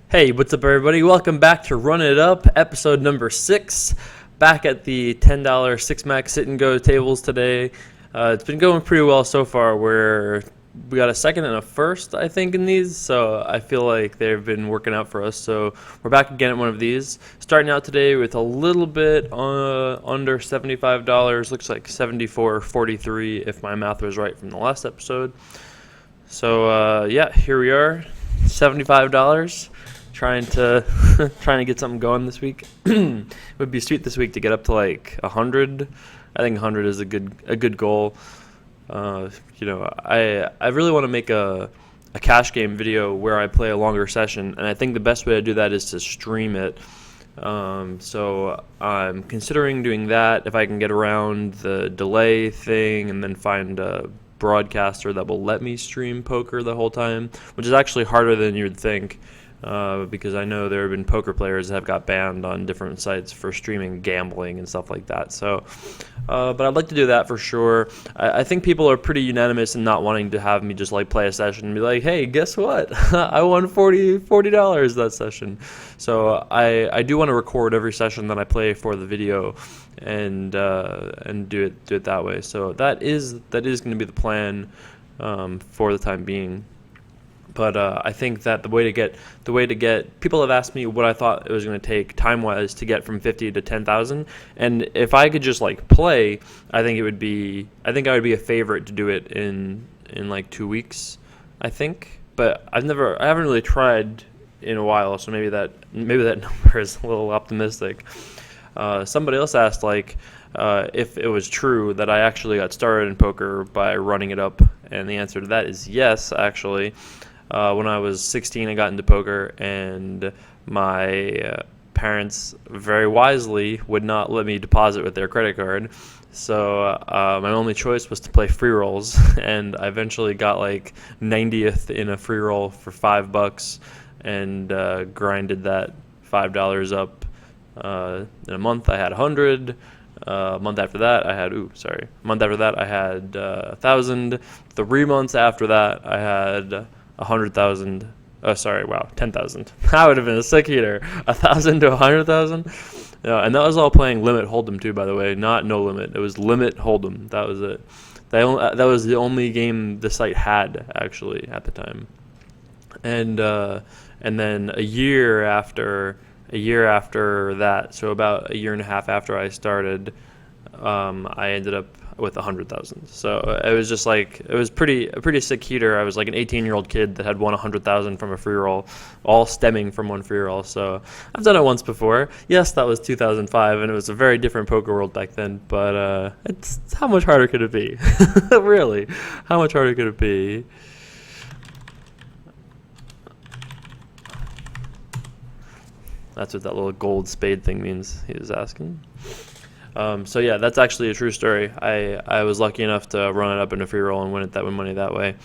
Hey, what's up, everybody? Welcome back to Run It Up, episode number 6. Back at the $10 6-max sit and go tables today. It's been going pretty well so far. We got a second and a first, I think, in these, so I feel like they've been working out for us. So we're back again at one of these. Starting out today with a little bit under $75. Looks like $74.43 if my math was right from the last episode. So yeah, here we are, $75. Trying to get something going this week. It would be sweet this week to get up to like 100. I think 100 is a good goal. I really want to make a cash game video where I play a longer session, and I think the best way to do that is to stream it. So I'm considering doing that if I can get around the delay thing and then find a broadcaster that will let me stream poker the whole time, which is actually harder than you'd think. Because I know there have been poker players that have got banned on different sites for streaming gambling and stuff like that. So, but I'd like to do that for sure. I think people are pretty unanimous in not wanting to have me just like play a session and be like, hey, guess what? I won $40 that session. So I do want to record every session that I play for the video and do it that way. So that is going to be the plan for the time being. But I think that the way to get people have asked me what I thought it was going to take time-wise to get from 50 to 10,000, and if I could just like play, I think I would be a favorite to do it in like 2 weeks, I think. But I haven't really tried in a while, so maybe that number is a little optimistic. Somebody else asked if it was true that I actually got started in poker by running it up, and the answer to that is yes, actually. When I was 16, I got into poker, and my parents very wisely would not let me deposit with their credit card. So my only choice was to play free rolls, and I eventually got like 90th in a free roll for $5 and grinded that $5 up. In a month, I had 100. A month after that, I had 1,000. 3 months after that, I had 100,000. Oh, sorry, wow, 10,000. That would have been a sick heater. 1,000 to 100,000. Yeah, and that was all playing limit hold'em too, by the way, not no limit. It was limit hold'em. That was it. That was the only game the site had actually at the time. And then a year after that, so about a year and a half after I started, I ended up with 100,000. So it was just like, it was a pretty sick heater. I was like an 18-year-old kid that had won 100,000 from a free roll, all stemming from one free roll. So I've done it once before. Yes, that was 2005, and it was a very different poker world back then. But it's how much harder could it be? Really, how much harder could it be? That's what that little gold spade thing means, he was asking. So yeah, that's actually a true story. I was lucky enough to run it up in a free roll and win money that way.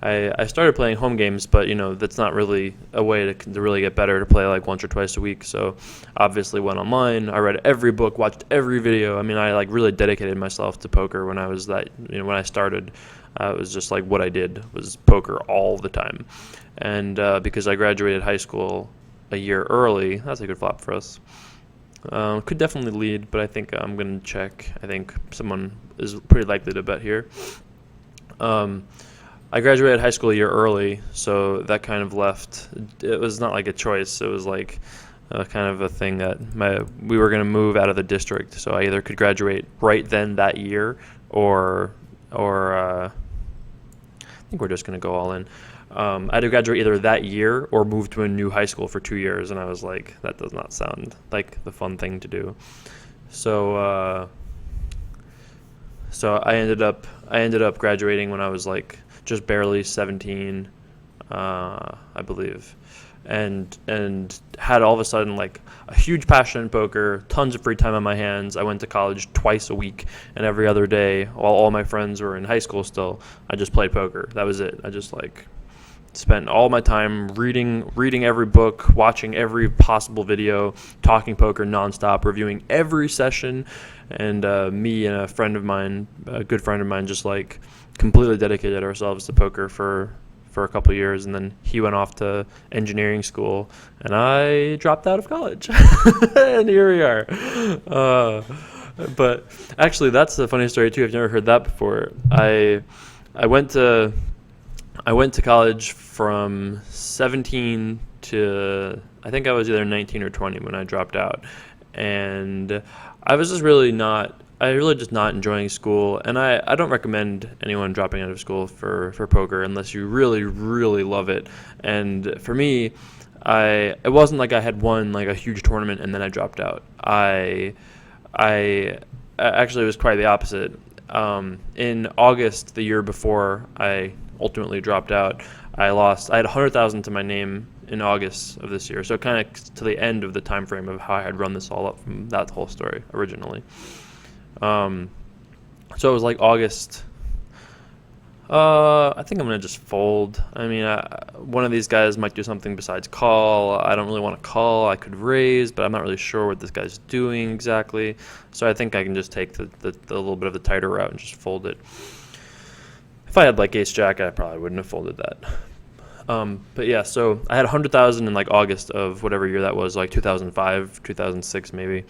I started playing home games, but that's not really a way to really get better, to play like once or twice a week. So obviously went online. I read every book, watched every video. I mean, I like really dedicated myself to poker when I was when I started. It was just like what I did was poker all the time. And because I graduated high school a year early, that's a good flop for us. Could definitely lead, but I think I'm going to check. I think someone is pretty likely to bet here. I graduated high school a year early, so that kind of left. It was not like a choice. It was like kind of a thing that we were going to move out of the district, so I either could graduate right then that year, or I think we're just going to go all in. I had to graduate either that year or move to a new high school for 2 years, and I was like, that does not sound like the fun thing to do. So I ended up graduating when I was like just barely 17, I believe, and had all of a sudden like a huge passion in poker, tons of free time on my hands. I went to college twice a week, and every other day while all my friends were in high school still, I just played poker. That was it. I just like spent all my time reading every book, watching every possible video, talking poker nonstop, reviewing every session, and me and a good friend of mine, just like completely dedicated ourselves to poker for for a couple of years, and then he went off to engineering school, and I dropped out of college. And here we are. But actually, that's a funny story too. I've never heard that before. I went to college from 17 to, I think I was either 19 or 20 when I dropped out, and I was just really just not enjoying school. And I don't recommend anyone dropping out of school for poker unless you really, really love it. And for me, it wasn't like I had won like a huge tournament and then I dropped out. I actually, it was quite the opposite. In August the year before I ultimately dropped out, I had 100,000 to my name in August of this year. So kind of to the end of the time frame of how I had run this all up from that whole story originally. So it was like August. I think I'm going to just fold. I mean, one of these guys might do something besides call. I don't really want to call. I could raise, but I'm not really sure what this guy's doing exactly. So I think I can just take the little bit of the tighter route and just fold it. If I had like ace jack, I probably wouldn't have folded that. But yeah, so I had 100,000 in like August of whatever year that was, like 2005, 2006 maybe.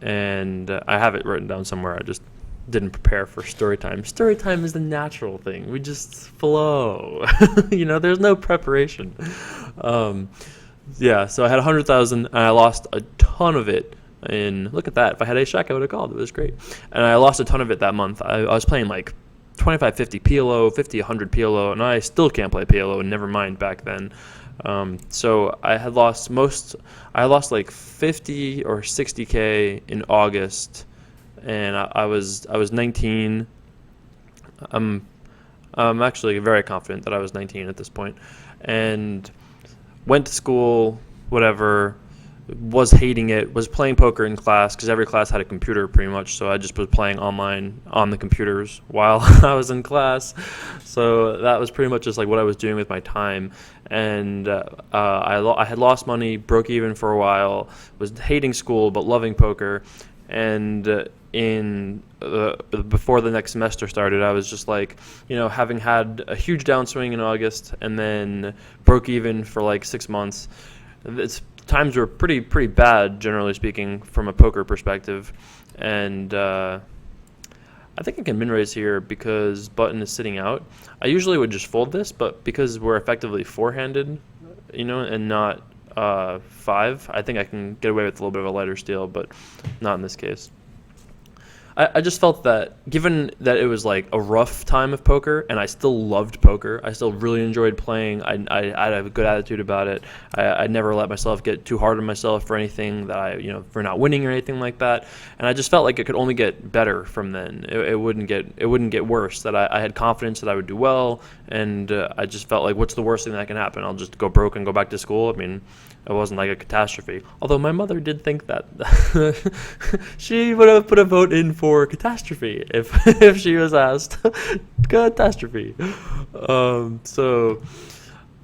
And I have it written down somewhere. I just didn't prepare for story time. Story time is the natural thing. We just flow. There's no preparation. Yeah, so I had 100,000 and I lost a ton of it. Look at that. If I had ace jack, I would have called. It was great. And I lost a ton of it that month. I was playing like 25, 50 PLO, 50, 100 PLO, and I still can't play PLO, and never mind back then. So I lost like 50 or 60K in August, and I was 19. I'm actually very confident that I was 19 at this point, and went to school, whatever. Was hating it, was playing poker in class because every class had a computer pretty much, so I just was playing online on the computers while I was in class. So that was pretty much just like what I was doing with my time. And I had lost money, broke even for a while, was hating school but loving poker. And before the next semester started, I was just like, having had a huge downswing in August and then broke even for like 6 months. Times were pretty bad, generally speaking, from a poker perspective. And I think I can min raise here because button is sitting out. I usually would just fold this, but because we're effectively four-handed, and not five, I think I can get away with a little bit of a lighter steal, but not in this case. I just felt that given that it was like a rough time of poker, and I still loved poker, I still really enjoyed playing, I had a good attitude about it. I never let myself get too hard on myself for anything that for not winning or anything like that. And I just felt like it could only get better from then. It wouldn't get worse. That I had confidence that I would do well, and I just felt like, what's the worst thing that can happen? I'll just go broke and go back to school. I mean, it wasn't like a catastrophe. Although my mother did think that. She would have put a vote in for catastrophe if she was asked. Catastrophe. So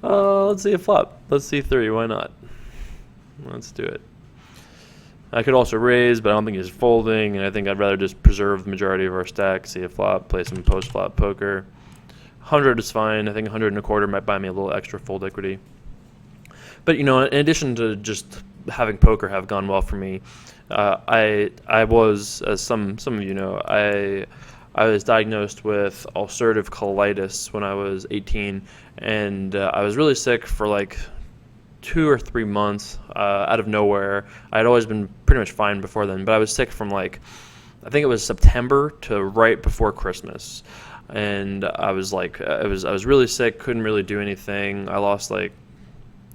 let's see a flop. Let's see three. Why not? Let's do it. I could also raise, but I don't think he's folding, and I think I'd rather just preserve the majority of our stack, see a flop, play some post-flop poker. 100 is fine. I think 100 and a quarter might buy me a little extra fold equity. But, in addition to just having poker have gone well for me, I was, as some of you know, I was diagnosed with ulcerative colitis when I was 18, and I was really sick for like 2 or 3 months out of nowhere. I had always been pretty much fine before then, but I was sick from I think it was September to right before Christmas, and I was I was really sick, couldn't really do anything. I lost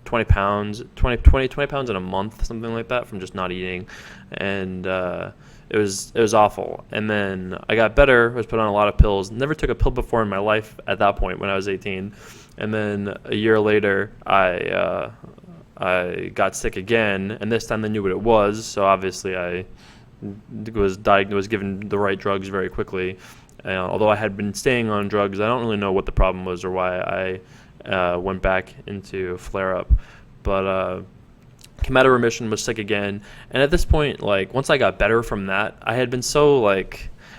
20 pounds in a month, something like that, from just not eating, and it was awful. And then I got better, was put on a lot of pills. Never took a pill before in my life at that point when I was 18. And then a year later, I got sick again, and this time they knew what it was. So obviously I was given the right drugs very quickly. Although I had been staying on drugs, I don't really know what the problem was or why I went back into flare-up, but came out of remission, was sick again, and at this point, once I got better from that, I had been so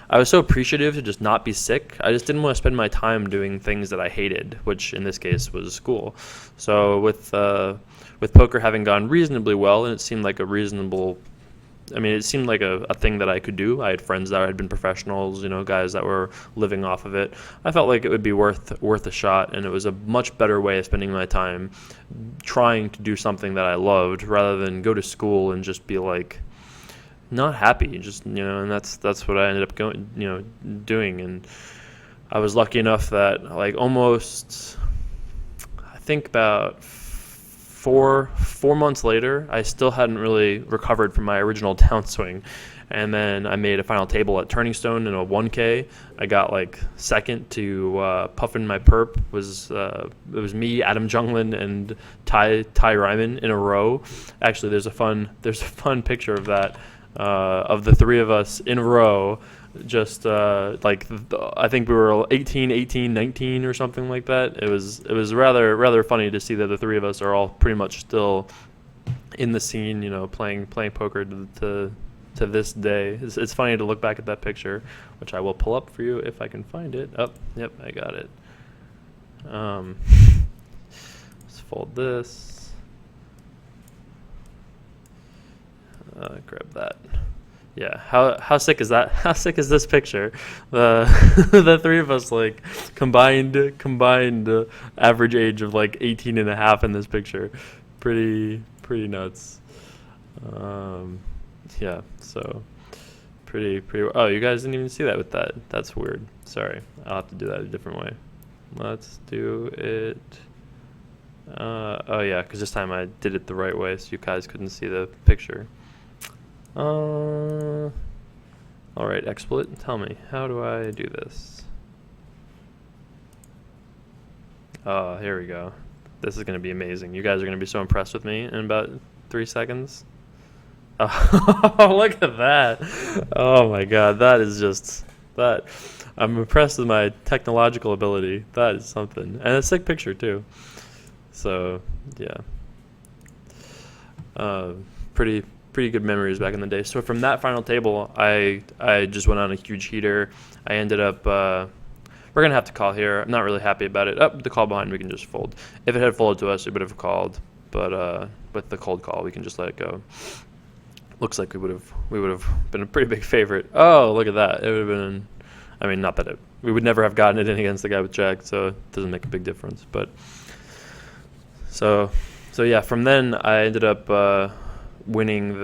I was so appreciative to just not be sick. I just didn't want to spend my time doing things that I hated, which in this case was school. So with poker having gone reasonably well, and it seemed like it seemed like a thing that I could do. I had friends that had been professionals, guys that were living off of it. I felt like it would be worth a shot, and it was a much better way of spending my time trying to do something that I loved rather than go to school and just be like not happy. And that's what I ended up doing. And I was lucky enough that like almost, I think about 4 months later, I still hadn't really recovered from my original downswing. And then I made a final table at Turning Stone in a 1K. I got like second to Puffin My Perp. It was me, Adam Junglin, and Ty Ryman in a row. Actually, there's a fun picture of that, of the three of us in a row. I think we were 18, 19 or something like that. It was rather funny to see that the three of us are all pretty much still in the scene, playing poker to this day. It's funny to look back at that picture, which I will pull up for you if I can find it. Oh, yep, I got it. Let's fold this. Grab that. Yeah, how sick is that? How sick is this picture? The three of us like combined average age of like 18 and a half in this picture. Pretty nuts. Yeah, so pretty. Oh, you guys didn't even see that with that. That's weird. Sorry, I'll have to do that a different way. Let's do it. Oh yeah, because this time I did it the right way, so you guys couldn't see the picture. All right, XSplit, tell me, how do I do this? Oh, here we go. This is going to be amazing. You guys are going to be so impressed with me in about 3 seconds. Oh, look at that. Oh my God, that is just that. I'm impressed with my technological ability. That is something. And a sick picture too. So, yeah. Pretty good memories back in the day. So from that final table, I just went on a huge heater. I ended up, we're going to have to call here. I'm not really happy about it. The call behind we can just fold. If it had folded to us, it would have called. But with the cold call, we can just let it go. Looks like we would have been a pretty big favorite. Oh, look at that. It would have been, not that we would never have gotten it in against the guy with Jack, so it doesn't make a big difference. But so yeah, from then I ended up winning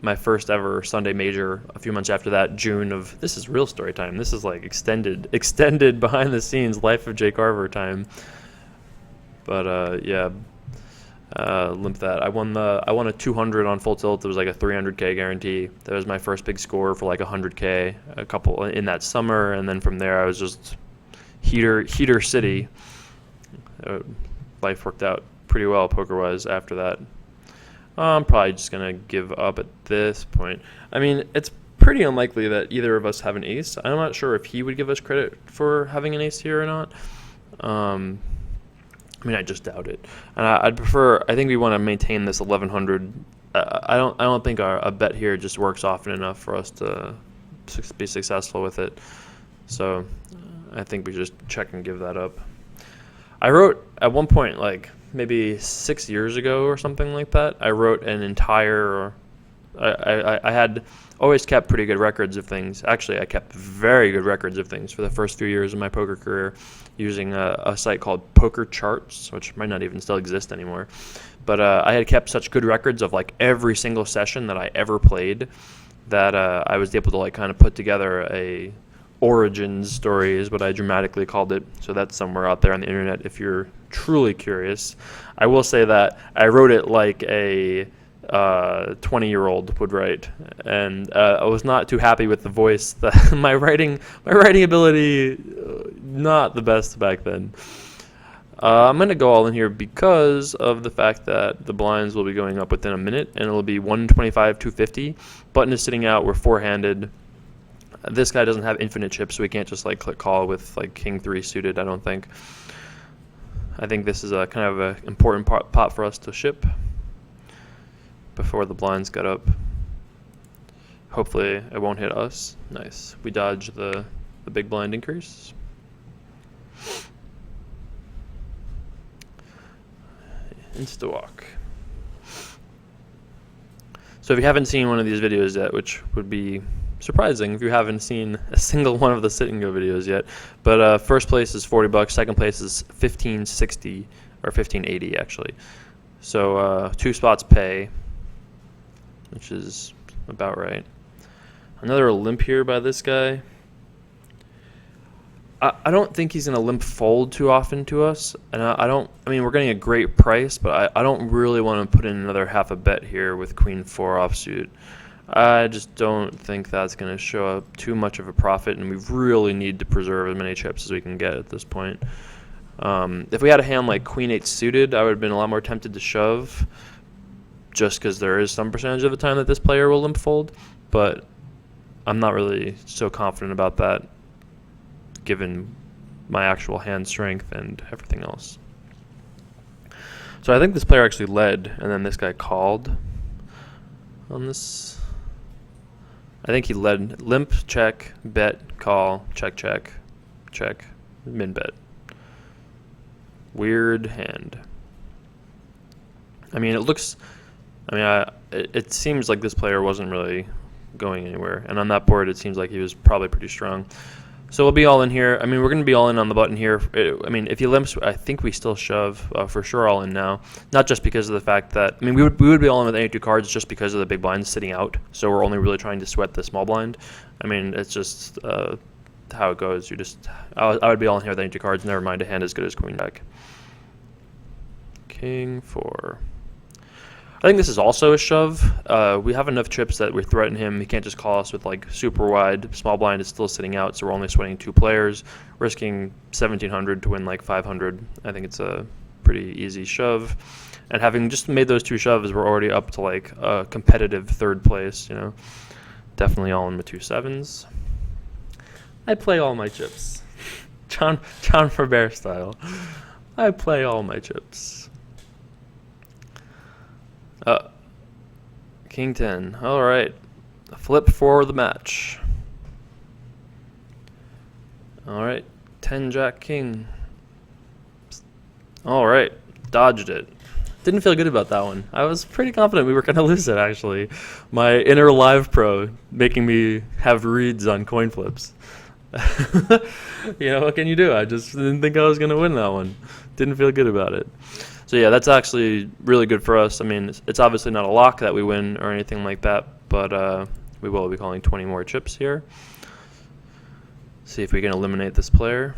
my first ever Sunday major a few months after that, June of, this is real story time. This is like extended behind the scenes life of Jay Carver time. But yeah, limp that. I won a 200 on full tilt. It was like a 300K guarantee. That was my first big score for like 100K, a couple in that summer, and then from there I was just heater city. Life worked out pretty well poker-wise after that. I'm probably just going to give up at this point. It's pretty unlikely that either of us have an ace. I'm not sure if he would give us credit for having an ace here or not. I just doubt it. And I'd prefer, I think we want to maintain this 1100. I don't think a bet here just works often enough for us to be successful with it. So I think we just check and give that up. I wrote at one point, like maybe 6 years ago or something like that, I wrote an entire, I had always kept pretty good records of things. Actually, I kept very good records of things for the first few years of my poker career using a site called Poker Charts, which might not even still exist anymore. But I had kept such good records of like every single session that I ever played that I was able to like kind of put together a origins story is what I dramatically called it. So that's somewhere out there on the internet if you're truly curious. I will say that I wrote it like a 20-year-old would write, and I was not too happy with the voice. My writing ability, not the best back then. I'm going to go all in here because of the fact that the blinds will be going up within a minute, and it'll be 125, 250. Button is sitting out. We're four-handed. This guy doesn't have infinite chips, so we can't just like click call with like king 3 suited, I don't think. I think this is a kind of an important pot for us to ship before the blinds got up. Hopefully it won't hit us. Nice. We dodge the big blind increase. Insta-walk. So if you haven't seen one of these videos yet, which would be surprising if you haven't seen a single one of the sit and go videos yet, but first place is $40, second place is $15.60 or $15.80 actually. So 2 spots pay, which is about right. Another limp here by this guy. I don't think he's going to limp fold too often to us, and I mean, we're getting a great price, but I don't really want to put in another half a bet here with Queen 4 offsuit. I just don't think that's going to show up too much of a profit, and we really need to preserve as many chips as we can get at this point. If we had a hand like Queen 8 suited, I would have been a lot more tempted to shove, just because there is some percentage of the time that this player will limp fold, but I'm not really so confident about that, given my actual hand strength and everything else. So I think this player actually led, and then this guy called on this. I think he led limp, check, bet, call, check, check, check, min bet. Weird hand. I mean, it seems like this player wasn't really going anywhere, and on that board it seems like he was probably pretty strong. So we'll be all in here. I mean, we're going to be all in on the button here. I mean, if he limps, I think we still shove for sure all in now. Not just because of the fact that, I mean, we would be all in with any 2 cards just because of the big blinds sitting out. So we're only really trying to sweat the small blind. I mean, it's just how it goes. I would be all in here with any 2 cards. Never mind a hand as good as Queen Jack. King 4. I think this is also a shove. We have enough chips that we threaten him. He can't just call us with like super wide. Small blind is still sitting out, so we're only sweating 2 players, risking 1,700 to win like 500. I think it's a pretty easy shove. And having just made those 2 shoves, we're already up to like a competitive 3rd place. You know, definitely all in with 2 sevens. I play all my chips, John Faber style. I play all my chips. King 10. All right. Flip for the match. All right. 10 Jack King. All right. Dodged it. Didn't feel good about that one. I was pretty confident we were going to lose it, actually. My inner live pro making me have reads on coin flips. You know, what can you do? I just didn't think I was going to win that one. Didn't feel good about it. So yeah, that's actually really good for us. I mean, it's obviously not a lock that we win or anything like that, but we will be calling 20 more chips here. See if we can eliminate this player.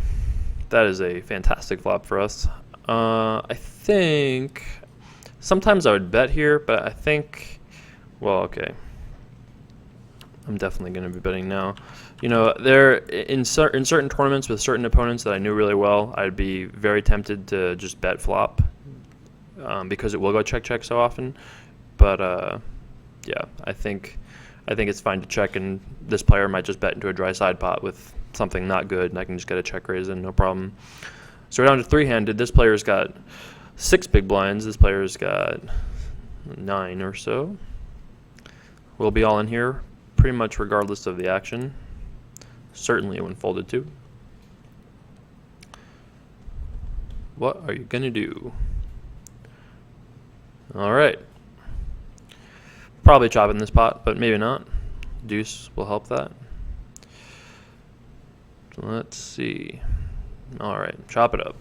That is a fantastic flop for us. I think sometimes I would bet here, but I think, well, okay. I'm definitely going to be betting now. You know, in certain tournaments with certain opponents that I knew really well, I'd be very tempted to just bet flop. Because it will go check so often, but yeah, I think it's fine to check, and this player might just bet into a dry side pot with something not good, and I can just get a check raise in, no problem. So we're down to 3-handed. This player's got 6 big blinds. This player's got 9 or so. We'll be all in here, pretty much regardless of the action. Certainly when folded to. What are you gonna do? All right. Probably chop in this pot, but maybe not. Deuce will help that. Let's see. All right, chop it up.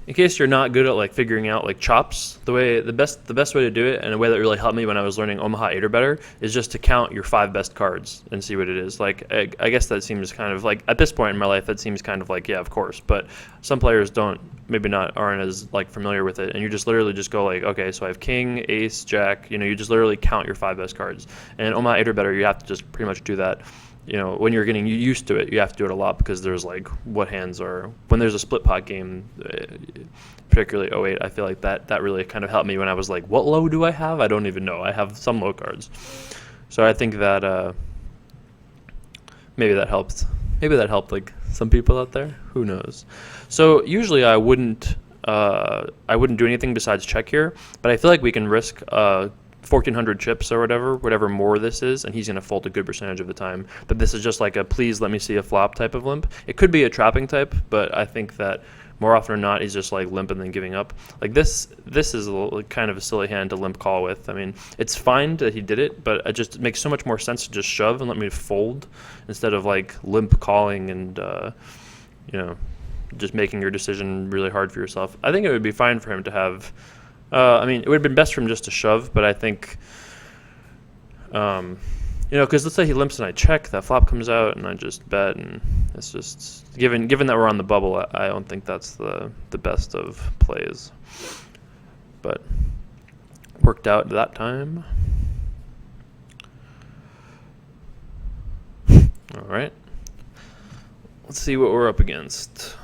In case you're not good at like figuring out like chops, the best way to do it, and a way that really helped me when I was learning Omaha 8 or better, is just to count your 5 best cards and see what it is. Like I guess that seems kind of like, at this point in my life, that seems kind of like, yeah, of course. But some players aren't as like familiar with it, and you just literally just go like, okay, so I have king, ace, jack. You know, you just literally count your 5 best cards. And in Omaha 8 or better, you have to just pretty much do that. You know, when you're getting used to it, you have to do it a lot, because there's like what hands are, when there's a split pot game, particularly 08, I feel like that really kind of helped me when I was like, what low do I have? I don't even know. I have some low cards. So I think that maybe that helped. Maybe that helped like some people out there. Who knows? So usually I wouldn't do anything besides check here, but I feel like we can risk 1,400 chips or whatever more this is, and he's going to fold a good percentage of the time. But this is just like a please let me see a flop type of limp. It could be a trapping type, but I think that more often or not he's just like limp and then giving up. Like this is kind of a silly hand to limp call with. I mean, it's fine that he did it, but it just makes so much more sense to just shove and let me fold instead of like limp calling and just making your decision really hard for yourself. I think it would be fine for him to have. I mean, it would have been best for him just to shove, but I think, because let's say he limps and I check, that flop comes out and I just bet, and it's just given that we're on the bubble, I don't think that's the best of plays. But worked out that time. All right. Let's see what we're up against.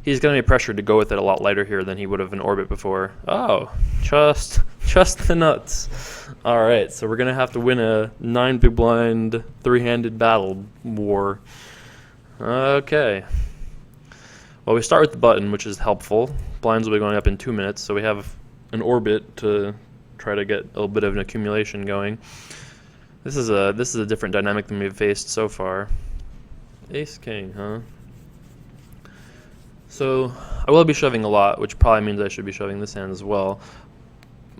He's going to be pressured to go with it a lot lighter here than he would have in orbit before. Oh, just the nuts. All right, so we're going to have to win a 9 big blind, 3-handed battle war. Okay. Well, we start with the button, which is helpful. Blinds will be going up in 2 minutes, so we have an orbit to try to get a little bit of an accumulation going. This is a different dynamic than we've faced so far. Ace king, huh? So I will be shoving a lot, which probably means I should be shoving this hand as well.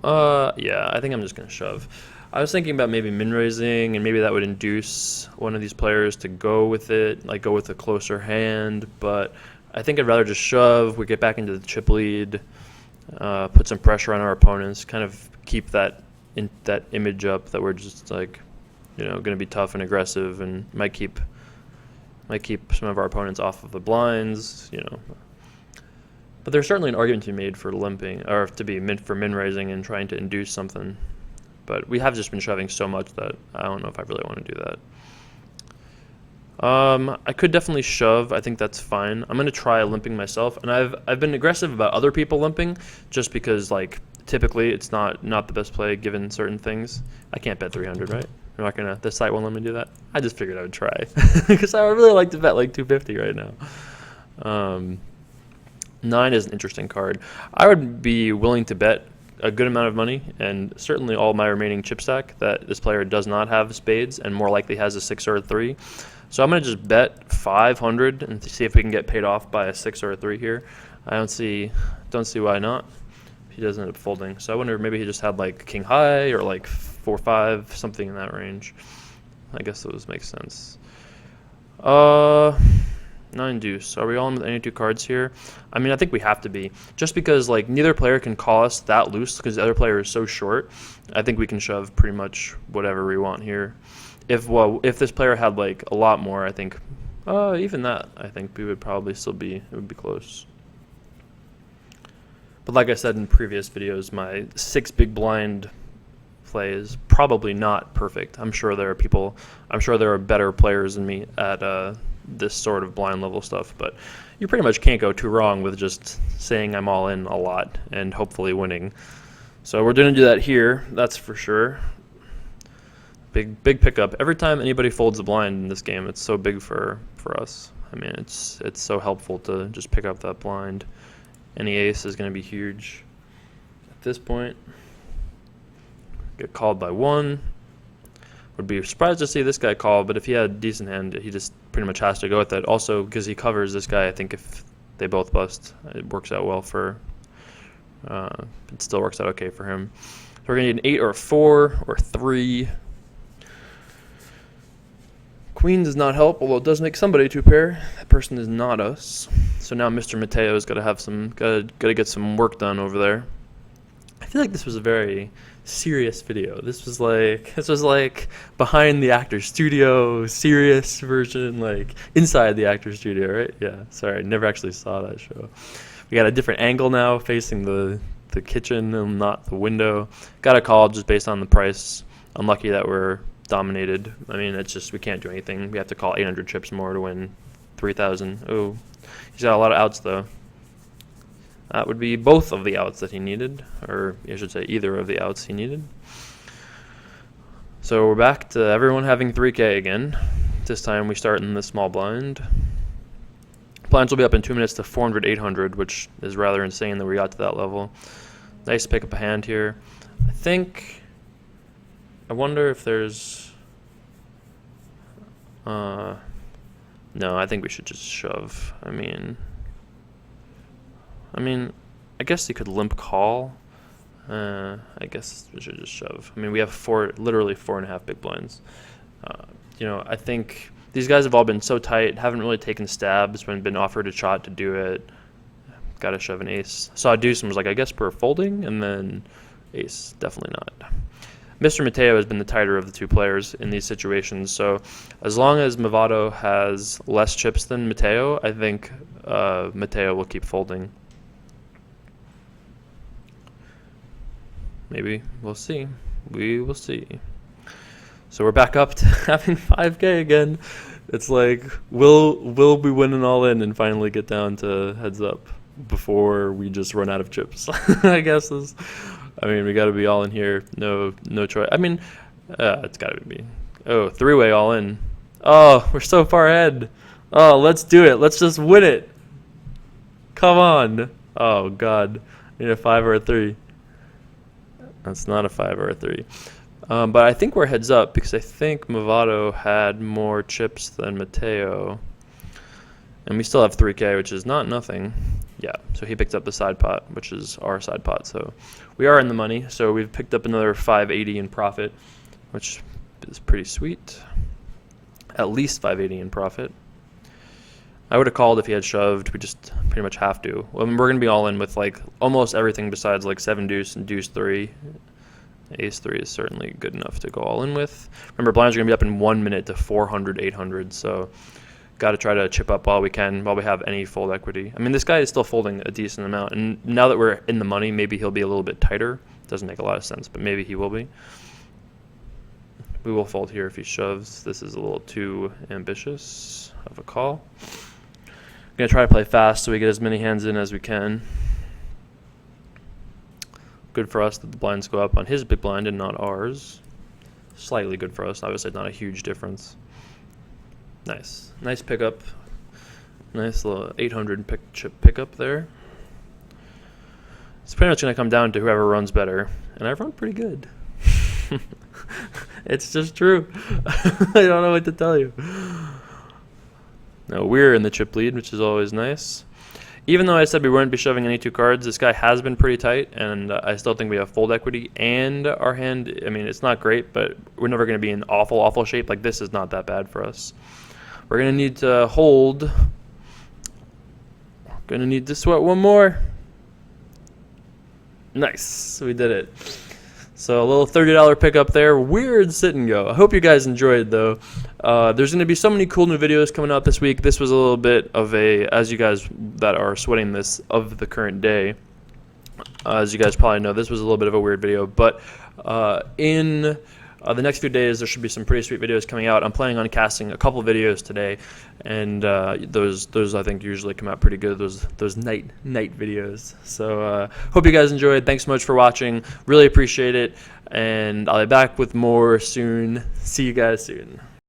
Yeah, I think I'm just going to shove. I was thinking about maybe min-raising, and maybe that would induce one of these players to go with it, like go with a closer hand, but I think I'd rather just shove, we get back into the chip lead, put some pressure on our opponents, kind of keep that image up that we're just like, going to be tough and aggressive, and might keep some of our opponents off of the blinds, But there's certainly an argument to be made for limping, or to be for min-raising and trying to induce something. But we have just been shoving so much that I don't know if I really want to do that. I could definitely shove. I think that's fine. I'm going to try limping myself, and I've been aggressive about other people limping, just because like typically it's not the best play given certain things. I can't bet 300, right? I'm not gonna. This site won't let me do that. I just figured I would try because I would really like to bet like 250 right now. 9 is an interesting card. I would be willing to bet a good amount of money, and certainly all my remaining chip stack, that this player does not have spades and more likely has a 6 or a 3. So I'm gonna just bet 500 and see if we can get paid off by a 6 or a 3 here. I don't see why not. He doesn't end up folding. So I wonder if maybe he just had like king high or like 4-5, something in that range. I guess those make sense. 9 deuce. Are we all in with any 2 cards here? I mean, I think we have to be. Just because like neither player can call us that loose because the other player is so short. I think we can shove pretty much whatever we want here. If this player had like a lot more, I think even that, I think we would probably still be, it would be close. But like I said in previous videos, my 6 big blind play is probably not perfect. I'm sure there are better players than me at this sort of blind level stuff, but you pretty much can't go too wrong with just saying I'm all in a lot and hopefully winning. So we're going to do that here, that's for sure. Big pickup. Every time anybody folds a blind in this game, it's so big for us. I mean, it's so helpful to just pick up that blind. Any ace is going to be huge at this point. Get called by 1. Would be surprised to see this guy call, but if he had a decent hand, he just pretty much has to go with it. Also, because he covers this guy, I think if they both bust, it works out well for. It still works out okay for him. So we're gonna need an 8 or a 4 or 3. Queen does not help, although it does make somebody 2 pair. That person is not us. So now Mr. Mateo's got to get some work done over there. I feel like this was a very serious video. This was like behind the actor's studio, serious version, like inside the actor's studio, right? Yeah. Sorry, I never actually saw that show. We got a different angle now, facing the kitchen and not the window. Got a call just based on the price. Unlucky that we're dominated. I mean, it's just we can't do anything. We have to call 800 chips more to win 3,000. Oh, he's got a lot of outs though. That would be both of the outs that he needed, or I should say either of the outs he needed. So we're back to everyone having 3K again. This time we start in the small blind. Blinds will be up in 2 minutes to 400, 800, which is rather insane that we got to that level. Nice to pick up a hand here. I wonder if there's... no, I think we should just shove. I mean, I guess you could limp call. I guess we should just shove. I mean, we have literally 4.5 big blinds. I think these guys have all been so tight, haven't really taken stabs when been offered a shot to do it. Got to shove an ace. Saw a deuce and was like, I guess we're folding, and then ace, definitely not. Mr. Mateo has been the tighter of the two players in these situations, so as long as Movado has less chips than Mateo, I think Mateo will keep folding. Maybe. We'll see. We will see. So we're back up to having 5K again. It's like, will we win an all-in and finally get down to heads up before we just run out of chips? I guess we got to be all in here. No choice. It's got to be. Oh, three-way all in. Oh, we're so far ahead. Oh, let's do it. Let's just win it. Come on. Oh, God. We need a 5 or a 3. That's not a 5 or a 3. But I think we're heads up because I think Movado had more chips than Mateo. And we still have 3K, which is not nothing. Yeah, so he picked up the side pot, which is our side pot. So we are in the money. So we've picked up another 580 in profit, which is pretty sweet. At least 580 in profit. I would have called if he had shoved. We just pretty much have to. Well, we're going to be all in with like almost everything besides like 7 deuce and deuce 3. Ace 3 is certainly good enough to go all in with. Remember, blinds are going to be up in 1 minute to 400, 800. So got to try to chip up while we can, while we have any fold equity. I mean, this guy is still folding a decent amount. And now that we're in the money, maybe he'll be a little bit tighter. Doesn't make a lot of sense, but maybe he will be. We will fold here if he shoves. This is a little too ambitious of a call. I'm going to try to play fast so we get as many hands in as we can. Good for us that the blinds go up on his big blind and not ours. Slightly good for us. Obviously not a huge difference. Nice. Nice pickup. Nice little 800 chip pickup there. It's pretty much going to come down to whoever runs better. And I've run pretty good. It's just true. I don't know what to tell you. Now we're in the chip lead, which is always nice. Even though I said we wouldn't be shoving any 2 cards, this guy has been pretty tight, and I still think we have fold equity. And our hand, it's not great, but we're never going to be in awful shape. Like, this is not that bad for us. We're going to need to hold. Going to need to sweat one more. Nice. We did it. So a little $30 pickup there. Weird sit and go. I hope you guys enjoyed, though. There's going to be so many cool new videos coming out this week. This was a little bit of as you guys that are sweating this of the current day, as you guys probably know, this was a little bit of a weird video. But in the next few days, there should be some pretty sweet videos coming out. I'm planning on casting a couple videos today, and those I think usually come out pretty good. Those night videos. So hope you guys enjoyed. Thanks so much for watching. Really appreciate it, and I'll be back with more soon. See you guys soon.